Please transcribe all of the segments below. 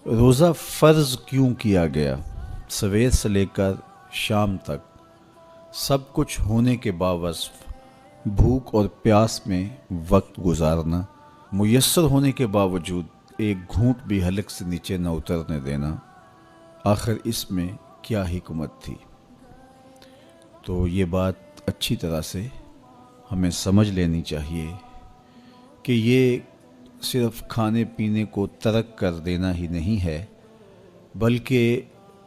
روزہ فرض کیوں کیا گیا؟ سویر سے لے کر شام تک سب کچھ ہونے کے باوصف بھوک اور پیاس میں وقت گزارنا، میسر ہونے کے باوجود ایک گھونٹ بھی حلق سے نیچے نہ اترنے دینا، آخر اس میں کیا حکمت تھی؟ تو یہ بات اچھی طرح سے ہمیں سمجھ لینی چاہیے کہ یہ صرف کھانے پینے کو ترک کر دینا ہی نہیں ہے، بلکہ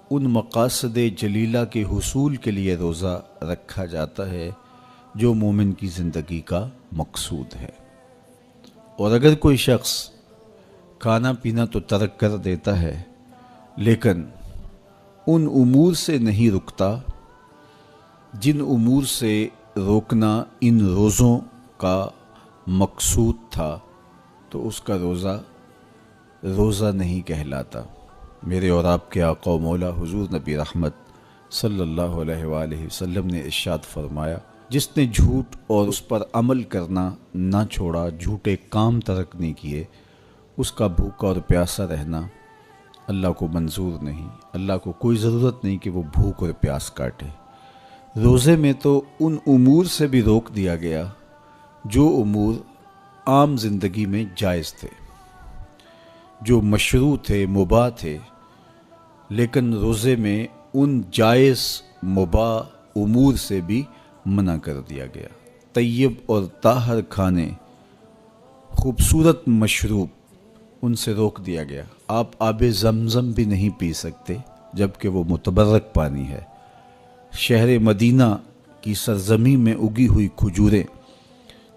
ان مقاصد جلیلہ کے حصول کے لیے روزہ رکھا جاتا ہے جو مومن کی زندگی کا مقصود ہے۔ اور اگر کوئی شخص کھانا پینا تو ترک کر دیتا ہے لیکن ان امور سے نہیں رکتا جن امور سے روکنا ان روزوں کا مقصود تھا، تو اس کا روزہ نہیں کہلاتا۔ میرے اور آپ کے آقا و مولا حضور نبی رحمت صلی اللہ علیہ وآلہ وسلم نے ارشاد فرمایا، جس نے جھوٹ اور اس پر عمل کرنا نہ چھوڑا، جھوٹے کام ترک نہیں کیے، اس کا بھوکا اور پیاسا رہنا اللہ کو منظور نہیں۔ اللہ کو کوئی ضرورت نہیں کہ وہ بھوک اور پیاس کاٹے۔ روزے میں تو ان امور سے بھی روک دیا گیا جو امور عام زندگی میں جائز تھے، جو مشروع تھے، مباح تھے، لیکن روزے میں ان جائز مباح امور سے بھی منع کر دیا گیا۔ طیب اور طاہر کھانے، خوبصورت مشروب، ان سے روک دیا گیا۔ آپ آب زمزم بھی نہیں پی سکتے جبکہ وہ متبرک پانی ہے۔ شہر مدینہ کی سرزمین میں اگی ہوئی کھجوریں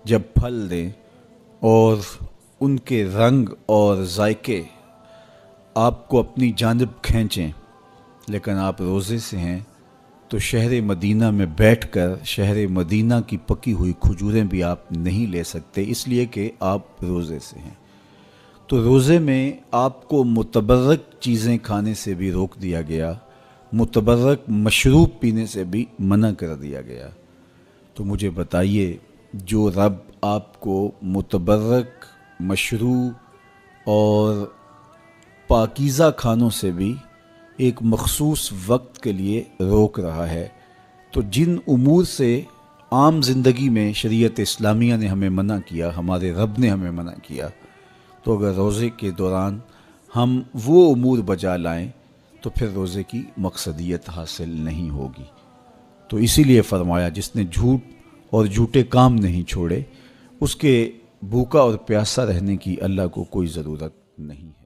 جب پھل دیں اور ان کے رنگ اور ذائقے آپ کو اپنی جانب کھینچیں، لیکن آپ روزے سے ہیں تو شہر مدینہ میں بیٹھ کر شہر مدینہ کی پکی ہوئی کھجوریں بھی آپ نہیں لے سکتے، اس لیے کہ آپ روزے سے ہیں۔ تو روزے میں آپ کو متبرک چیزیں کھانے سے بھی روک دیا گیا، متبرک مشروب پینے سے بھی منع کر دیا گیا۔ تو مجھے بتائیے، جو رب آپ کو متبرک مشروب اور پاکیزہ کھانوں سے بھی ایک مخصوص وقت کے لیے روک رہا ہے، تو جن امور سے عام زندگی میں شریعت اسلامیہ نے ہمیں منع کیا، ہمارے رب نے ہمیں منع کیا، تو اگر روزے کے دوران ہم وہ امور بجا لائیں تو پھر روزے کی مقصدیت حاصل نہیں ہوگی۔ تو اسی لیے فرمایا، جس نے جھوٹ اور جھوٹے کام نہیں چھوڑے، اس کے بھوکا اور پیاسا رہنے کی اللہ کو کوئی ضرورت نہیں ہے۔